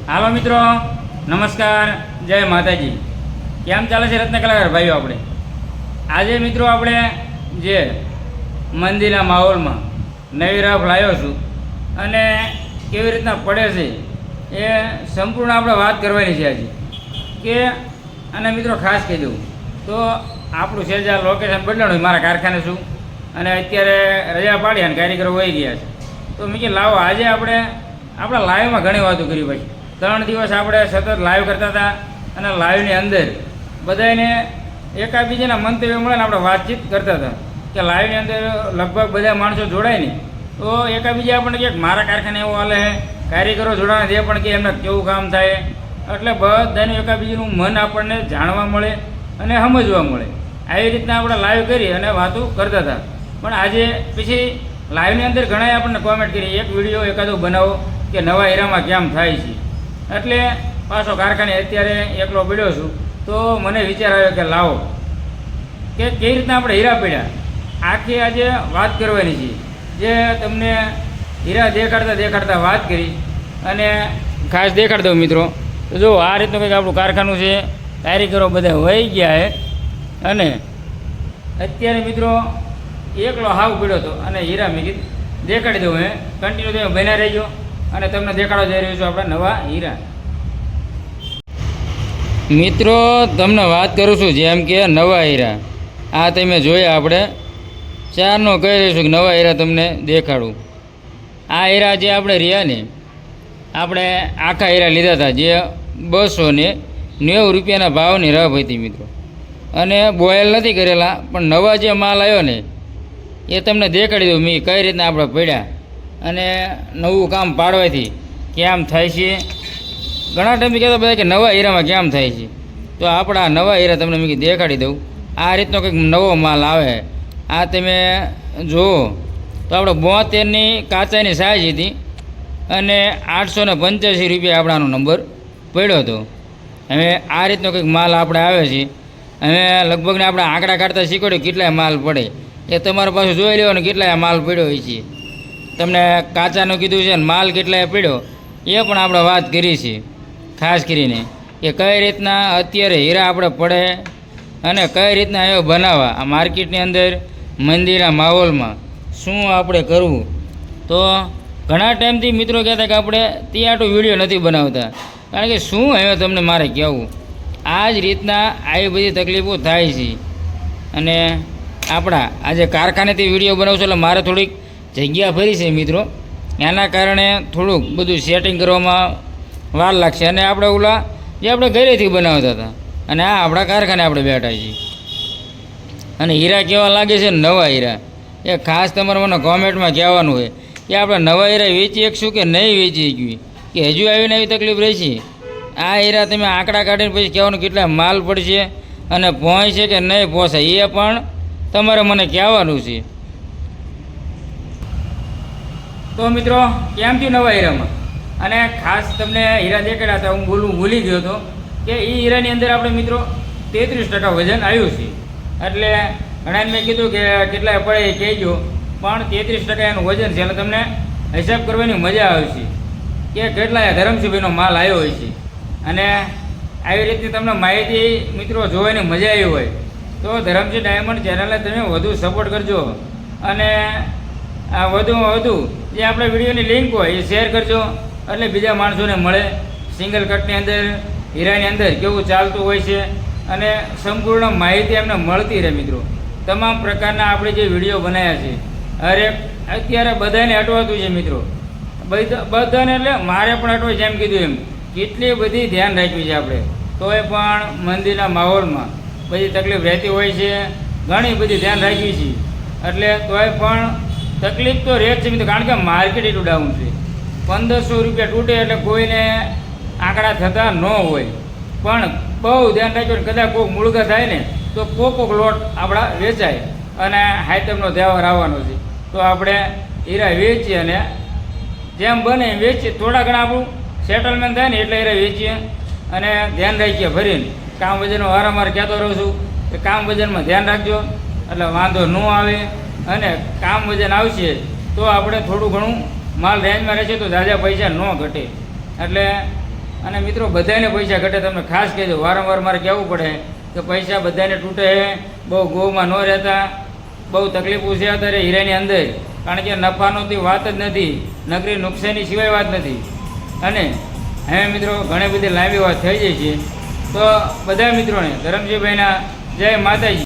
હાલો મિત્રો, નમસ્કાર, જય માતાજી. કેમ ચાલે છે રત્ન કલાકાર ભાઈઓ? આજે મિત્રો આપણે જે મંદિરના માહોલમાં નવી રાફ લાવ્યો છું અને કેવી રીતના પડે છે એ સંપૂર્ણ આપણે વાત કરવાની છે આજે. કે અને મિત્રો ખાસ કહી દઉં તો આપણું સેજા લોકેશન બદલાણું મારા કારખાને છું અને અત્યારે રજા પાડી અને કારીગરો વહી ગયા છે. તો મેં કે લાવો આજે આપણે આપણા લાઈવમાં ઘણી વાતો કરી. ભાઈ 3 દિવસ આપણે સતત લાઈવ કરતા હતા અને લાઈવની અંદર બધાને એકાબીજાના મંતવ્ય મળે ને આપણે વાતચીત કરતા હતા કે લાઈવની અંદર લગભગ બધા માણસો જોડાય ને તો એકાબીજા આપણને કહે મારા કારખાને એવું હાલે છે, કારીગરો જોડાણે તે પણ કે એમને કેવું કામ થાય. એટલે બધાનું એકાબીજાનું મન આપણને જાણવા મળે અને સમજવા મળે. આવી રીતના આપણે લાઈવ કરી અને વાતો કરતા હતા. પણ આજે પછી લાઈવની અંદર ઘણાએ આપણને કોમેન્ટ કરી એક વિડીયો એકાદો બનાવો કે નવા હીરામાં કેમ થાય છે. એટલે પાછો કારખાને અત્યારે એકલો પડ્યો છું તો મને વિચાર આવ્યો કે લાવો કે કેવી રીતના આપણે હીરા પડ્યા આખી આજે વાત કરવાની છે. જે તમને હીરા દેખાડતા વાત કરી અને ખાસ દેખાડી દઉં મિત્રો. તો જો આ રીતનું કંઈક આપણું કારખાનું છે, કારીગરો બધા વહી ગયા છે અને અત્યારે મિત્રો એકલો હાવ પડ્યો હતો અને હીરા મેં કીધું દેખાડી દઉં. કન્ટિન્યુ તમે બન્યા રહેજો અને તમને દેખાડવા જઈ રહ્યું છું આપણે નવા હીરા. મિત્રો તમને વાત કરું છું જેમ કે નવા હીરા આ તમે જોયા આપણે ચારનો કહી રહ્યું છું કે નવા હીરા તમને દેખાડું. આ હીરા જે આપણે રહ્યા ને આપણે આખા હીરા લીધા હતા જે 290 રૂપિયાના ભાવની રફ હતી મિત્રો. અને બોયલ નથી કરેલા પણ નવા જે માલ આવ્યો ને એ તમને દેખાડી દઉં મેં કઈ રીતના આપણે પડ્યા અને નવું કામ પાડવાથી કેમ થાય છે. ઘણા ટાઈમ કહેતા બધા કે નવા હીરામાં કેમ થાય છે તો આપણા નવા હીરા તમને મેં દેખાડી દઉં. આ રીતનો કંઈક નવો માલ આવે આ તમે જુઓ તો આપણે 72ની કાચાની સાઇઝ હતી અને 885 રૂપિયા આપણાનો નંબર પડ્યો હતો. હવે આ રીતનો કંઈક માલ આપણે આવે છે. હવે લગભગને આપણે આંકડા કાઢતા શીખવાડ્યું કેટલાય માલ પડે એ તમારે પાછું જોઈ લેવાનું કેટલાય માલ પડ્યો હોય છે. તમને કાચાનું કીધું છે ને માલ કેટલાય પડ્યો એ પણ આપણે વાત કરી છે ખાસ કરીને કે કઈ રીતના અત્યારે હીરા આપણે પડે અને કઈ રીતના એ બનાવવા આ માર્કેટની અંદર મંદિરના માહોલમાં શું આપણે કરવું. તો ઘણા ટાઈમથી મિત્રો કહેતા કે આપણે ત્યાં વિડીયો નથી બનાવતા કારણ કે શું હવે તમને મારે કહેવું. આ જ રીતના આવી બધી તકલીફો થાય છે અને આપણા આજે કારખાનેથી વિડીયો બનાવશો એટલે મારે થોડીક જગ્યા ફરી છે મિત્રો. એના કારણે થોડુંક બધું સેટિંગ કરવામાં વાર લાગશે. અને આપણે ઓલા જે આપણે ઘરેથી બનાવતા હતા અને આ આપણા કારખાને આપણે બેઠા છીએ. અને હીરા કેવા લાગે છે નવા હીરા એ ખાસ તમારે મને કોમેન્ટમાં કહેવાનું હોય કે આપણે નવા હીરા વેચી શકશું કે નહીં વેચી શકવી કે હજુ આવીને આવી તકલીફ રહેશે. આ હીરા તમે આંકડા કાઢીને પછી કહેવાનું કેટલા માલ પડશે અને પહોંચશે કે નહીં પહોંચાય એ પણ તમારે મને કહેવાનું છે. તો મિત્રો કેમ થયું નવા હીરામાં અને ખાસ તમને હીરા દેખાડ્યા હતા હું ભૂલી ગયો હતો કે એ હીરાની અંદર આપણે મિત્રો 33% વજન આવ્યું છે. એટલે ઘણાને મેં કીધું કે કેટલાય પડે એ કહેજો પણ 33% એનું વજન છે એટલે તમને હિસાબ કરવાની મજા આવશે કે કેટલાય ધરમસિંહભાઈનો માલ આવ્યો હોય છે. અને આવી રીતની તમને માહિતી મિત્રો જોવાની મજા આવી હોય તો ધરમસિંહ ડાયમંડ ચેનલને તમે વધુ સપોર્ટ કરજો અને આ વધુમાં વધુ જે આપણા વિડીયોની લિંક હોય એ શેર કરજો એટલે બીજા માણસોને મળે. સિંગલ કટની અંદર હીરાની અંદર કેવું ચાલતું હોય છે અને સંપૂર્ણ માહિતી એમને મળતી રહે મિત્રો. તમામ પ્રકારના આપણે જે વિડીયો બનાવ્યા છે હરેક અત્યારે બધાને અટવાતું છે મિત્રો. બધાને એટલે મારે પણ અટવાય જેમ કીધું એમ કેટલી બધી ધ્યાન રાખવી છે આપણે તોય પણ મંદિરના માહોલમાં બધી તકલીફ રહેતી હોય છે. ઘણી બધી ધ્યાન રાખવી છે એટલે તોય પણ તકલીફ તો રહે જ છે મિત્રો કારણ કે માર્કેટ એટલું ડાઉન છે. 1500 રૂપિયા તૂટે એટલે કોઈને આંકડા થતા ન હોય પણ બહુ ધ્યાન રાખ્યું ને કદાચ કોઈક મુળગા થાય ને તો કોક લોટ આપણા વેચાય અને હાઈટમનો તહેવાર આવવાનો છે તો આપણે હીરા વેચીએ અને જેમ બને એમ વેચીએ. થોડા ઘણા આપણું સેટલમેન્ટ થાય ને એટલે હીરા વેચીએ અને ધ્યાન રાખીએ ભરીને. કામ વજનનો વારંવાર કહેતો રહું છું કે કામ વજનમાં ધ્યાન રાખજો એટલે વાંધો ન આવે અને કામ વજન આવશે તો આપણે થોડું ઘણું માલ રેન્જમાં રહેશે તો ઝાઝા પૈસા ન ઘટે. એટલે અને મિત્રો બધાને પૈસા ઘટે, તમને ખાસ કહેજો, વારંવાર મારે કહેવું પડે કે પૈસા બધાને તૂટે, બહુ ગોમાં ન રહેતા, બહુ તકલીફો છે અત્યારે હીરાની અંદર, કારણ કે નફાનોથી વાત જ નથી, નકરી નુકસાની સિવાય વાત નથી. અને હવે મિત્રો ઘણી બધી લાંબી વાત થઈ જાય છે, તો બધા મિત્રોને ધરમજીભાઈના જય માતાજી.